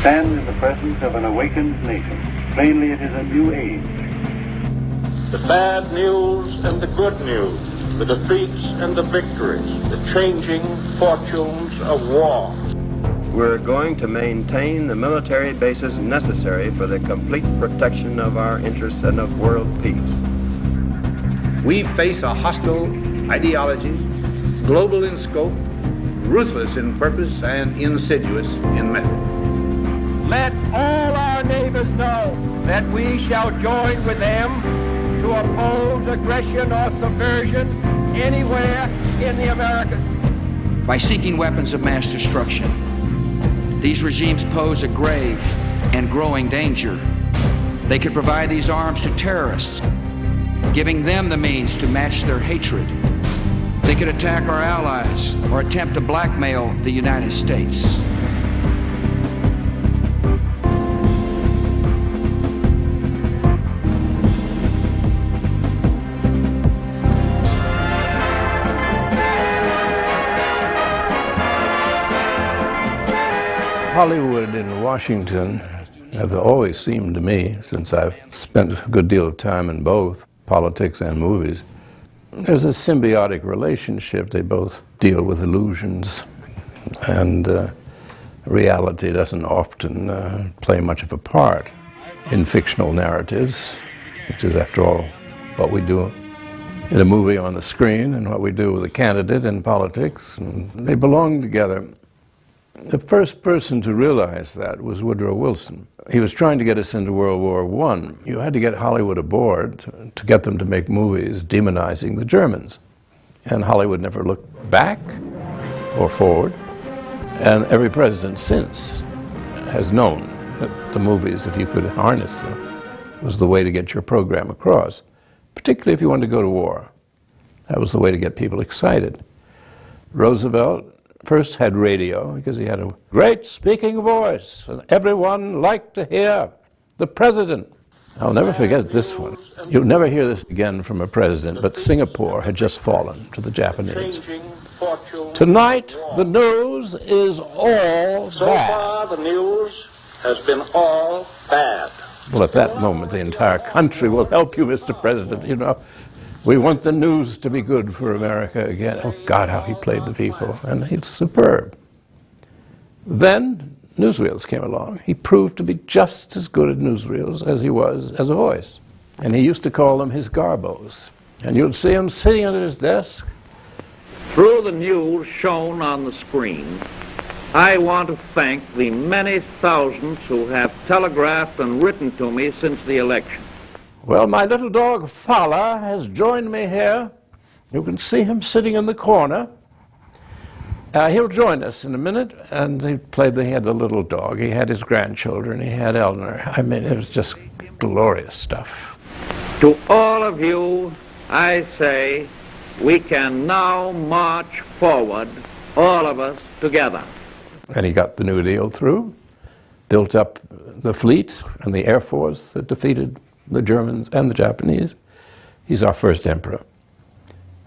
stand in the presence of an awakened nation. Plainly, it is a new age. The bad news and the good news, the defeats and the victories, the changing fortunes of war. We're going to maintain the military bases necessary for the complete protection of our interests and of world peace. We face a hostile ideology, global in scope, ruthless in purpose, and insidious in method. Let all our neighbors know that we shall join with them to oppose aggression or subversion anywhere in the Americas. By seeking weapons of mass destruction, these regimes pose a grave and growing danger. They could provide these arms to terrorists, giving them the means to match their hatred. They could attack our allies or attempt to blackmail the United States. Hollywood and Washington have always seemed to me, since I've spent a good deal of time in both politics and movies, there's a symbiotic relationship. They both deal with illusions, and reality doesn't often play much of a part in fictional narratives, which is, after all, what we do in a movie on the screen and what we do with a candidate in politics. And they belong together. The first person to realize that was Woodrow Wilson. He was trying to get us into World War I. You had to get Hollywood aboard to get them to make movies demonizing the Germans. And Hollywood never looked back or forward. And every president since has known that the movies, if you could harness them, was the way to get your program across, particularly if you wanted to go to war. That was the way to get people excited. Roosevelt first had radio because he had a great speaking voice and everyone liked to hear the president. I'll never forget this one. You'll never hear this again from a president, but Singapore had just fallen to the Japanese. Tonight, the news is all bad. So far, the news has been all bad. Well, at that moment, the entire country will help you, Mr. President, you know. We want the news to be good for America again. Oh, God, how he played the people. And he's superb. Then newsreels came along. He proved to be just as good at newsreels as he was as a voice. And he used to call them his garbos. And you'd see him sitting at his desk. Through the news shown on the screen, I want to thank the many thousands who have telegraphed and written to me since the election. Well, my little dog Fala has joined me here. You can see him sitting in the corner. He'll join us in a minute. And he had the little dog. He had his grandchildren. He had Eleanor. I mean, it was just glorious stuff. To all of you, I say, we can now march forward, all of us together. And he got the New Deal through, built up the fleet and the Air Force that defeated the Germans and the Japanese. He's our first emperor.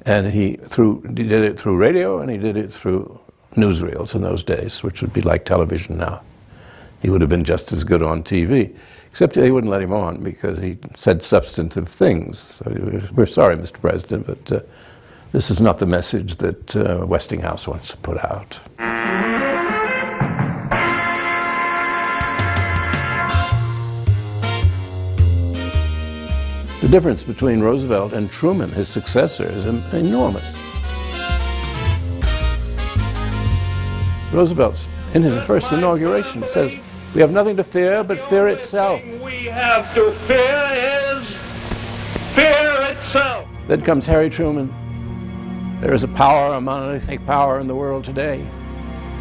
And he did it through radio, and he did it through newsreels in those days, which would be like television now. He would have been just as good on TV, except they wouldn't let him on because he said substantive things. So we're sorry, Mr. President, but this is not the message that Westinghouse wants to put out. The difference between Roosevelt and Truman, his successor, is enormous. Roosevelt, in his first inauguration, says, "We have nothing to fear but fear itself." We have to fear is fear itself. Then comes Harry Truman. There is a power, a monolithic power in the world today.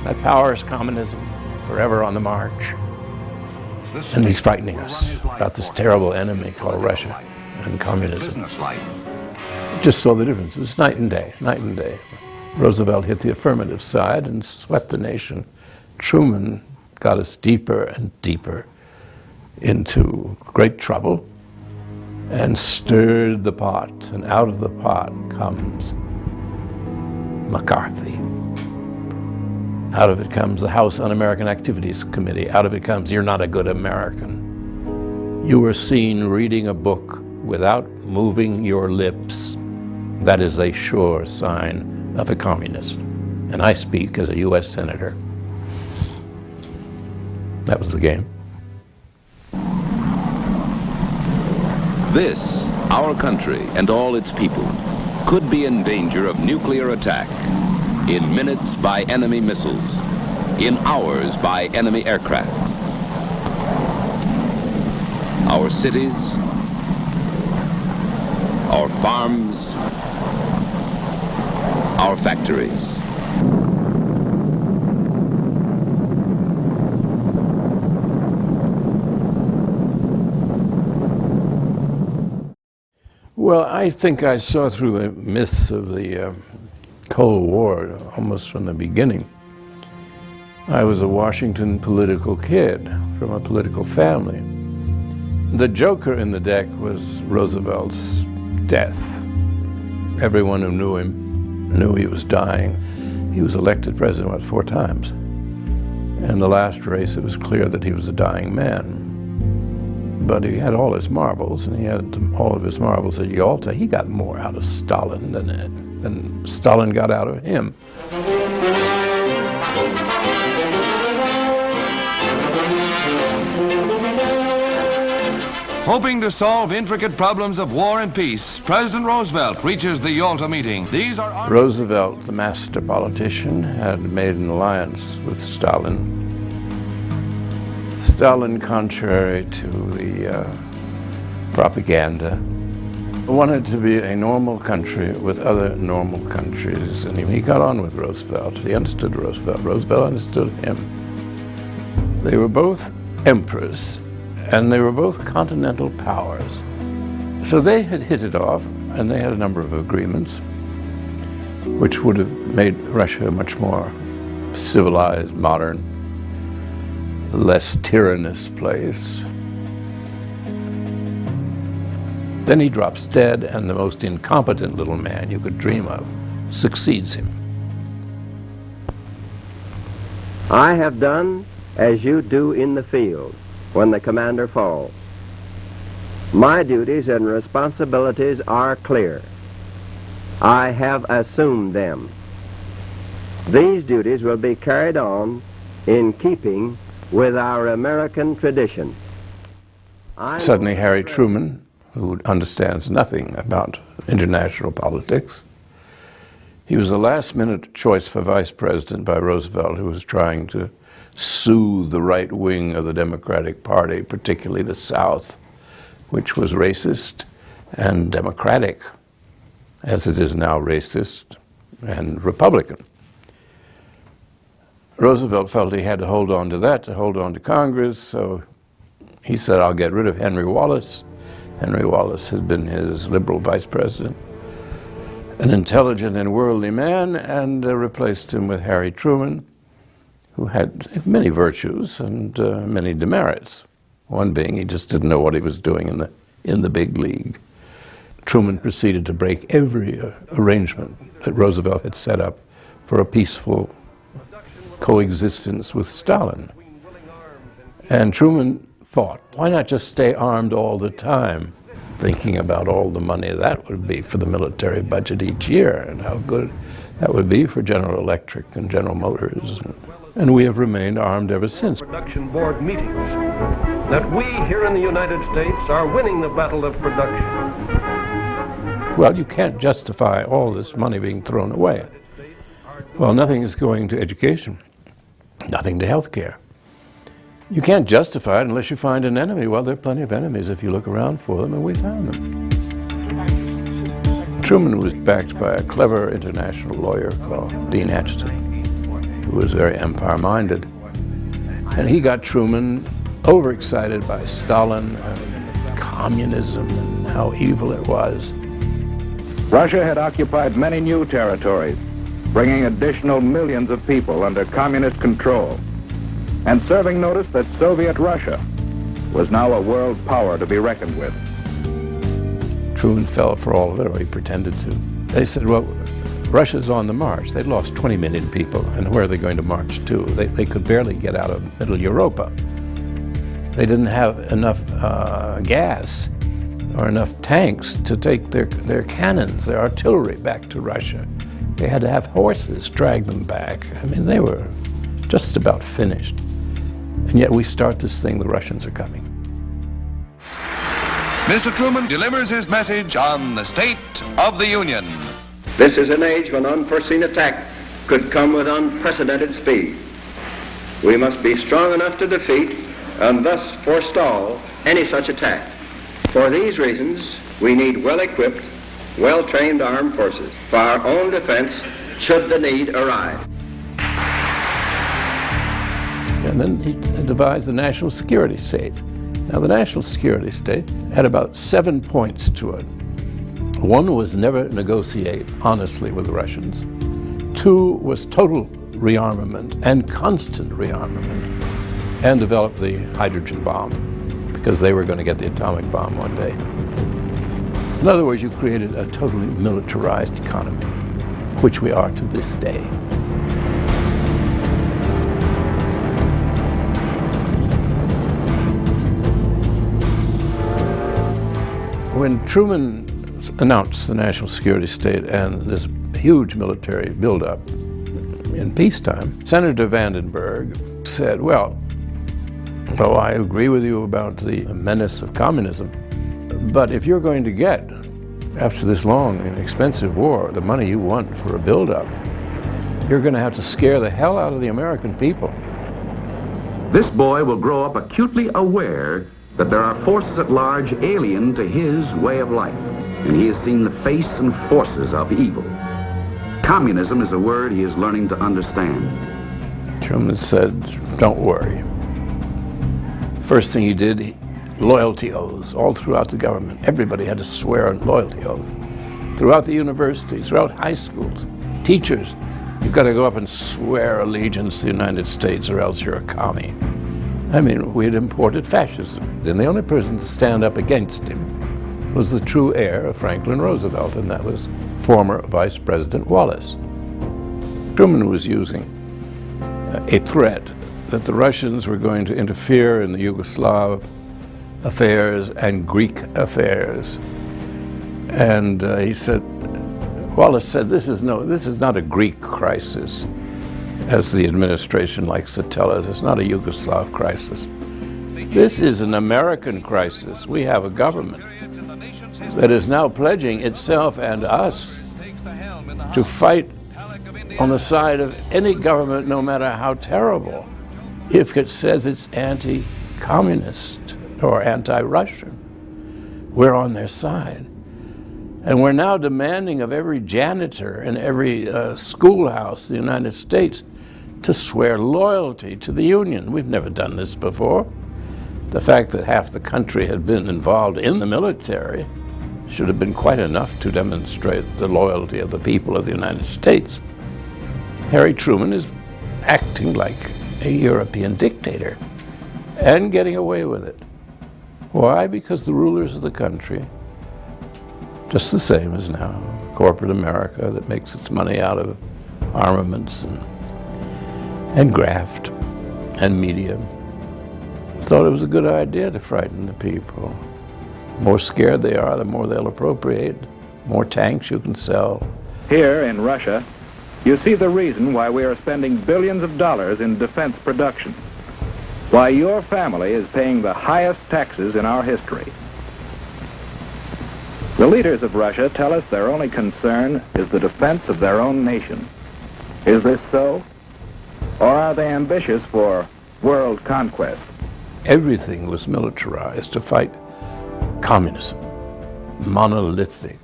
That power is communism, forever on the march. And he's frightening us about this terrible enemy called Russia and communism. Just saw the difference. It was night and day, night and day. Roosevelt hit the affirmative side and swept the nation. Truman got us deeper and deeper into great trouble and stirred the pot, and out of the pot comes McCarthy. Out of it comes the House Un-American Activities Committee. Out of it comes, you're not a good American. You were seen reading a book without moving your lips. That is a sure sign of a communist. And I speak as a U.S. Senator. That was the game. This, our country and all its people, could be in danger of nuclear attack. In minutes by enemy missiles. In hours by enemy aircraft. Our cities, our farms, our factories. Well, I think I saw through the myths of the Cold War almost from the beginning. I was a Washington political kid from a political family. The joker in the deck was Roosevelt's death. Everyone who knew him knew he was dying. He was elected president, what, 4 times? In the last race, it was clear that he was a dying man. But he had all his marbles, and he had all of his marbles at Yalta. He got more out of Stalin than Stalin got out of him. Hoping to solve intricate problems of war and peace, President Roosevelt reaches the Yalta meeting. Roosevelt, the master politician, had made an alliance with Stalin. Stalin, contrary to the propaganda, wanted to be a normal country with other normal countries, and he got on with Roosevelt. He understood Roosevelt. Roosevelt understood him. They were both emperors, and they were both continental powers. So they had hit it off, and they had a number of agreements, which would have made Russia a much more civilized, modern, less tyrannous place. Then he drops dead, and the most incompetent little man you could dream of succeeds him. I have done as you do in the field when the commander falls. My duties and responsibilities are clear. I have assumed them. These duties will be carried on in keeping with our American tradition. Suddenly Harry Truman, who understands nothing about international politics, he was the last-minute choice for vice president by Roosevelt, who was trying to soothe the right wing of the Democratic Party, particularly the South, which was racist and democratic, as it is now racist and Republican. Roosevelt felt he had to hold on to that, to hold on to Congress, so he said, I'll get rid of Henry Wallace. Henry Wallace had been his liberal vice president, an intelligent and worldly man, and replaced him with Harry Truman, who had many virtues and many demerits. One being he just didn't know what he was doing in the big league. Truman proceeded to break every arrangement that Roosevelt had set up for a peaceful coexistence with Stalin. And Truman thought, why not just stay armed all the time, thinking about all the money that would be for the military budget each year and how good that would be for General Electric and General Motors. And we have remained armed ever since. Production board meetings that we here in the United States are winning the battle of production. Well, you can't justify all this money being thrown away. Well, nothing is going to education, nothing to health care. You can't justify it unless you find an enemy. Well, there are plenty of enemies if you look around for them, and we found them. Truman was backed by a clever international lawyer called Dean Acheson, who was very empire-minded. And he got Truman overexcited by Stalin and communism and how evil it was. Russia had occupied many new territories, bringing additional millions of people under communist control, and serving notice that Soviet Russia was now a world power to be reckoned with. Truman fell for all of it, or he pretended to. They said, well, Russia's on the march. They'd lost 20 million people, and where are they going to march to? They could barely get out of Middle Europa. They didn't have enough gas or enough tanks to take their cannons, their artillery back to Russia. They had to have horses drag them back. I mean, they were just about finished. And yet we start this thing, the Russians are coming. Mr. Truman delivers his message on the State of the Union. This is an age when unforeseen attack could come with unprecedented speed. We must be strong enough to defeat and thus forestall any such attack. For these reasons, we need well-equipped, well-trained armed forces for our own defense should the need arise. And then he devised the national security state. Now, the national security state had about 7 points to it. One was never negotiate honestly with the Russians. 2 was total rearmament and constant rearmament, and develop the hydrogen bomb, because they were going to get the atomic bomb one day. In other words, you created a totally militarized economy, which we are to this day. When Truman announced the national security state and this huge military buildup in peacetime, Senator Vandenberg said, well, I agree with you about the menace of communism, but if you're going to get, after this long and expensive war, the money you want for a buildup, you're going to have to scare the hell out of the American people. This boy will grow up acutely aware that there are forces at large alien to his way of life, and he has seen the face and forces of evil. Communism is a word he is learning to understand. Truman said, don't worry. First thing he did, loyalty oaths all throughout the government. Everybody had to swear a loyalty oath. Throughout the universities, throughout high schools, teachers, you've got to go up and swear allegiance to the United States or else you're a commie. I mean, we had imported fascism, and the only person to stand up against him was the true heir of Franklin Roosevelt, and that was former Vice President Wallace. Truman was using a threat that the Russians were going to interfere in the Yugoslav affairs and Greek affairs. And Wallace said, this is not a Greek crisis, as the administration likes to tell us. It's not a Yugoslav crisis. This is an American crisis. We have a government that is now pledging itself and us to fight on the side of any government, no matter how terrible, if it says it's anti-communist or anti-Russian. We're on their side. And we're now demanding of every janitor in every schoolhouse in the United States to swear loyalty to the Union. We've never done this before. The fact that half the country had been involved in the military should have been quite enough to demonstrate the loyalty of the people of the United States. Harry Truman is acting like a European dictator and getting away with it. Why? Because the rulers of the country, just the same as now, corporate America that makes its money out of armaments and graft and media, thought it was a good idea to frighten the people. The more scared they are, the more they'll appropriate, more tanks you can sell. Here in Russia, you see the reason why we are spending billions of dollars in defense production, why your family is paying the highest taxes in our history. The leaders of Russia tell us their only concern is the defense of their own nation. Is this so? Or are they ambitious for world conquest? Everything was militarized to fight communism, monolithic,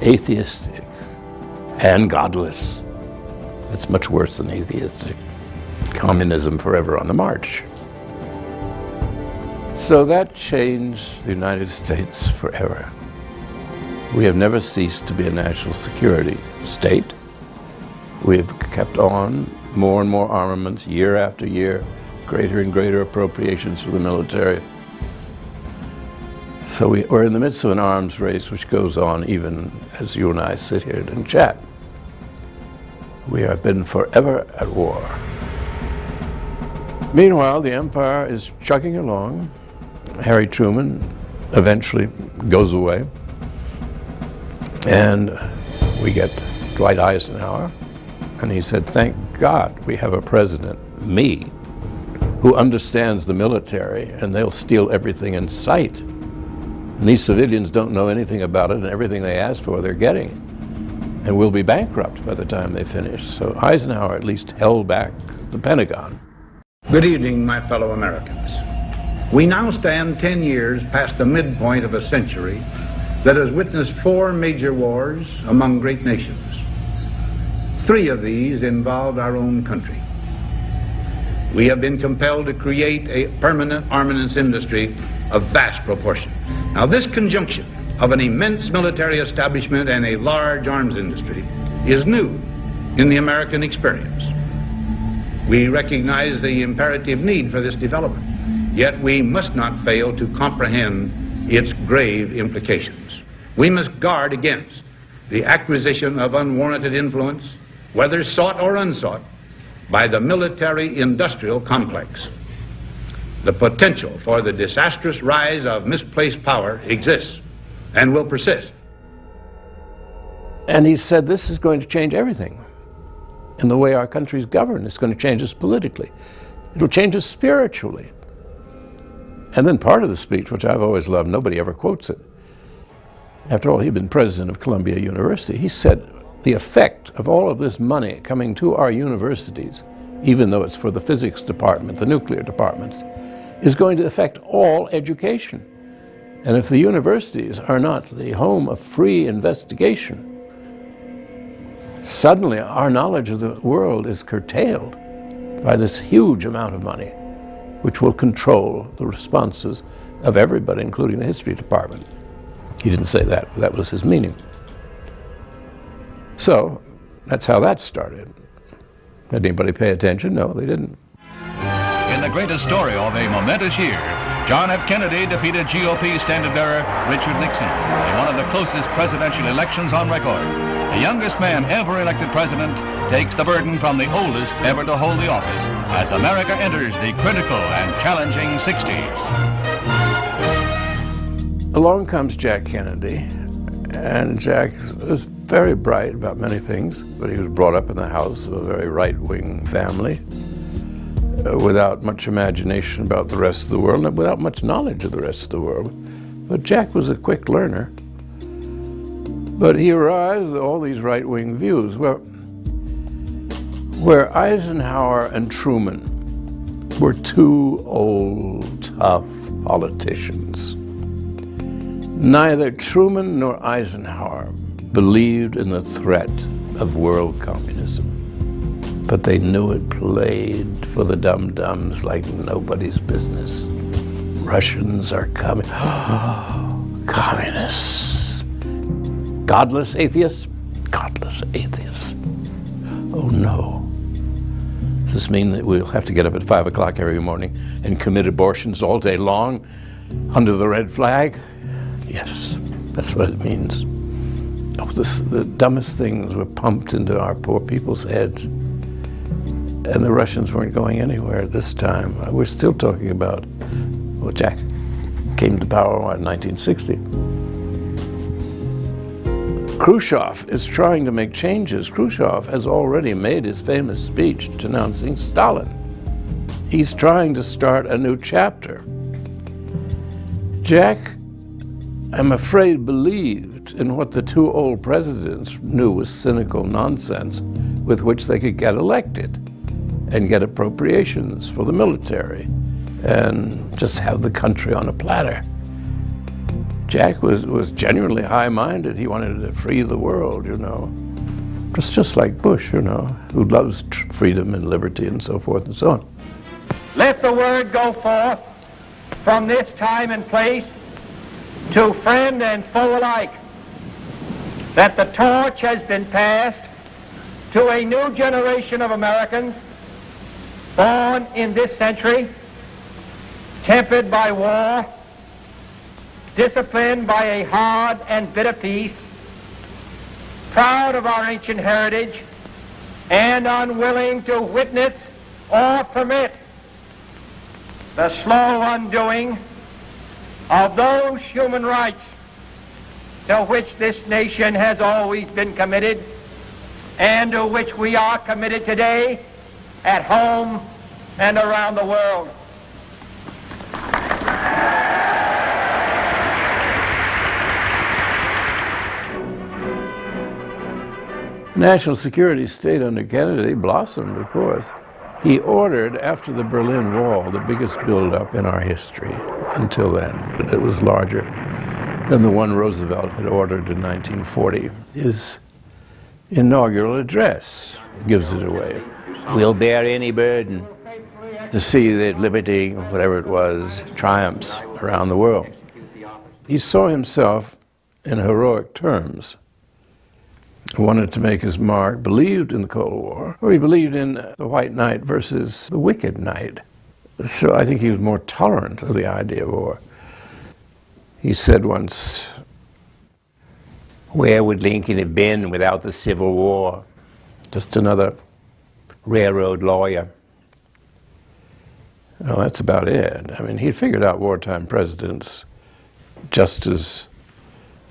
atheistic, and godless. It's much worse than atheistic. Communism forever on the march. So that changed the United States forever. We have never ceased to be a national security state. We have kept on more and more armaments year after year, greater and greater appropriations for the military. So we're in the midst of an arms race which goes on even as you and I sit here and chat. We have been forever at war. Meanwhile, the empire is chugging along. Harry Truman eventually goes away. And we get Dwight Eisenhower. And he said, thank God we have a president, me, who understands the military, and they'll steal everything in sight. And these civilians don't know anything about it, and everything they ask for, they're getting. And we'll be bankrupt by the time they finish. So Eisenhower at least held back the Pentagon. Good evening, my fellow Americans. We now stand 10 years past the midpoint of a century that has witnessed 4 major wars among great nations. 3 of these involved our own country. We have been compelled to create a permanent armaments industry of vast proportion. Now, this conjunction of an immense military establishment and a large arms industry is new in the American experience. We recognize the imperative need for this development, yet we must not fail to comprehend its grave implications. We must guard against the acquisition of unwarranted influence, whether sought or unsought, by the military-industrial complex. The potential for the disastrous rise of misplaced power exists and will persist. And he said this is going to change everything in the way our country's governed. It's going to change us politically. It'll change us spiritually. And then part of the speech, which I've always loved, nobody ever quotes it. After all, he'd been president of Columbia University. He said, the effect of all of this money coming to our universities, even though it's for the physics department, the nuclear departments, is going to affect all education. And if the universities are not the home of free investigation, suddenly our knowledge of the world is curtailed by this huge amount of money, which will control the responses of everybody, including the history department. He didn't say that, but that was his meaning. So that's how that started. Did anybody pay attention? No, they didn't. In the greatest story of a momentous year, John F. Kennedy defeated GOP standard-bearer Richard Nixon in one of the closest presidential elections on record. The youngest man ever elected president takes the burden from the oldest ever to hold the office as America enters the critical and challenging 60s. Along comes Jack Kennedy, and Jack was very bright about many things, but he was brought up in the house of a very right-wing family, without much imagination about the rest of the world, and without much knowledge of the rest of the world. But Jack was a quick learner. But he arrived with all these right-wing views. Where Eisenhower and Truman were 2 old, tough politicians, neither Truman nor Eisenhower believed in the threat of world communism. But they knew it played for the dum-dums like nobody's business. Russians are coming. Communists. Godless atheists? Godless atheists. Oh no. Does this mean that we'll have to get up at 5 o'clock every morning and commit abortions all day long under the red flag? Yes, that's what it means. Oh, the dumbest things were pumped into our poor people's heads. And the Russians weren't going anywhere at this time. We're still talking about, well, Jack came to power in 1960. Khrushchev is trying to make changes. Khrushchev has already made his famous speech denouncing Stalin. He's trying to start a new chapter. Jack, I'm afraid, believed in what the 2 old presidents knew was cynical nonsense with which they could get elected and get appropriations for the military and just have the country on a platter. Jack was genuinely high-minded. He wanted to free the world, you know. Just like Bush, you know, who loves freedom and liberty and so forth and so on. Let the word go forth from this time and place to friend and foe alike that the torch has been passed to a new generation of Americans born in this century, tempered by war, disciplined by a hard and bitter peace, proud of our ancient heritage, and unwilling to witness or permit the slow undoing of those human rights to which this nation has always been committed and to which we are committed today at home and around the world. National security state under Kennedy blossomed, of course. He ordered, after the Berlin Wall, the biggest buildup in our history until then. It was larger than the one Roosevelt had ordered in 1940. His inaugural address gives it away. We'll bear any burden to see that liberty, whatever it was, triumphs around the world. He saw himself in heroic terms. He wanted to make his mark, believed in the Cold War, or he believed in the white knight versus the wicked knight. So I think he was more tolerant of the idea of war. He said once, "Where would Lincoln have been without the Civil War? Just another railroad lawyer." Well, that's about it. I mean, he figured out wartime presidents just as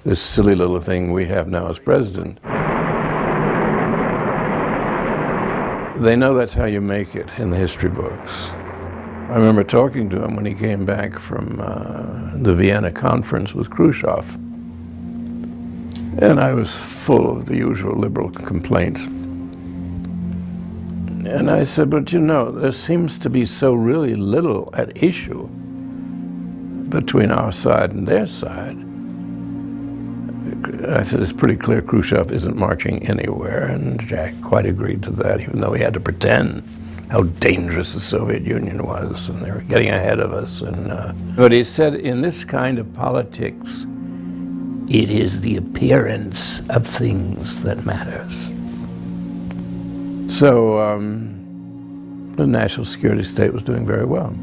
this silly little thing we have now as president. They know that's how you make it in the history books. I remember talking to him when he came back from the Vienna conference with Khrushchev. And I was full of the usual liberal complaints. And I said, but you know, there seems to be so really little at issue between our side and their side. I said, it's pretty clear Khrushchev isn't marching anywhere, and Jack quite agreed to that, even though he had to pretend how dangerous the Soviet Union was, and they were getting ahead of us. But he said, in this kind of politics, it is the appearance of things that matters. So the national security state was doing very well.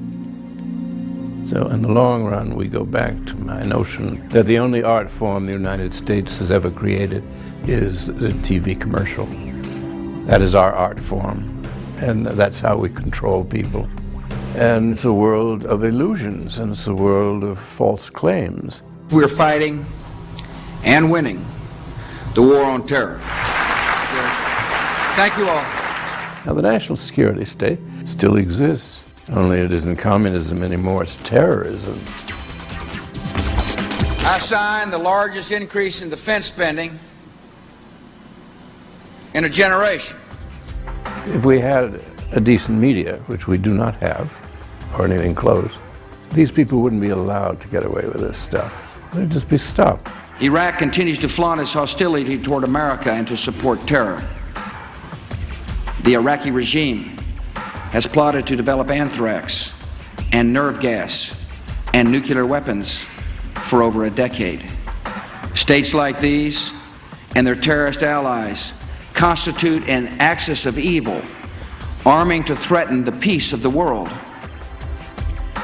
So in the long run, we go back to my notion that the only art form the United States has ever created is the TV commercial. That is our art form, and that's how we control people. And it's a world of illusions, and it's a world of false claims. We're fighting and winning the war on terror. Thank you all. Now, the national security state still exists. Only it isn't communism anymore, it's terrorism. I signed the largest increase in defense spending in a generation. If we had a decent media, which we do not have, or anything close, these people wouldn't be allowed to get away with this stuff. They'd just be stopped. Iraq continues to flaunt its hostility toward America and to support terror. The Iraqi regime has plotted to develop anthrax and nerve gas and nuclear weapons for over a decade. States like these and their terrorist allies constitute an axis of evil, arming to threaten the peace of the world.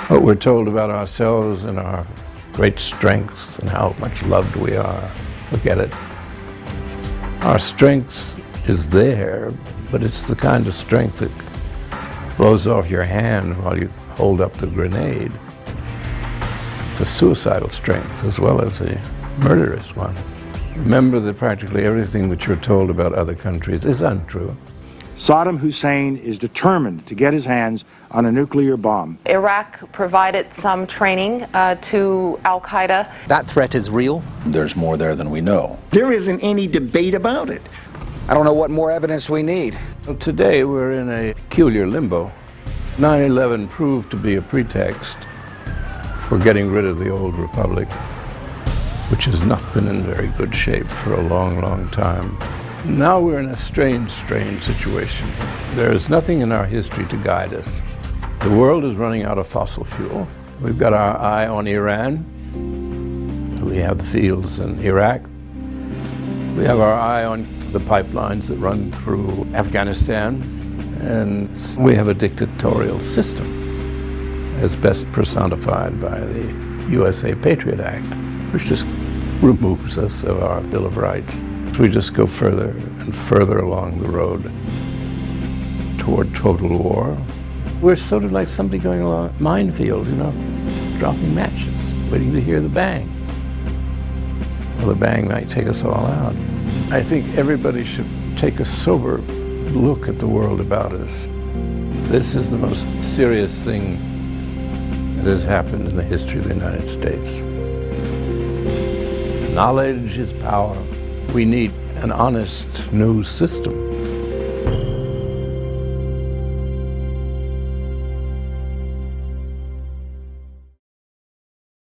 What we're told about ourselves and our great strengths and how much loved we are, forget it. Our strength is there, but it's the kind of strength that blows off your hand while you hold up the grenade. It's a suicidal strength as well as a murderous one. Remember that practically everything that you're told about other countries is untrue. Saddam Hussein is determined to get his hands on a nuclear bomb. Iraq provided some training to al-Qaeda. That threat is real. There's more there than we know. There isn't any debate about it. I don't know what more evidence we need. Well, today we're in a peculiar limbo. 9/11 proved to be a pretext for getting rid of the old republic, which has not been in very good shape for a long, long time. Now we're in a strange situation. There is nothing in our history to guide us. The world is running out of fossil fuel. We've got our eye on Iran. We have the fields in Iraq. We have our eye on the pipelines that run through Afghanistan, and we have a dictatorial system, as best personified by the USA Patriot Act, which just removes us of our Bill of Rights. We just go further and further along the road toward total war. We're sort of like somebody going along a minefield, you know, dropping matches, waiting to hear the bang. Well, the bang might take us all out. I think everybody should take a sober look at the world about us. This is the most serious thing that has happened in the history of the United States. Knowledge is power. We need an honest new system.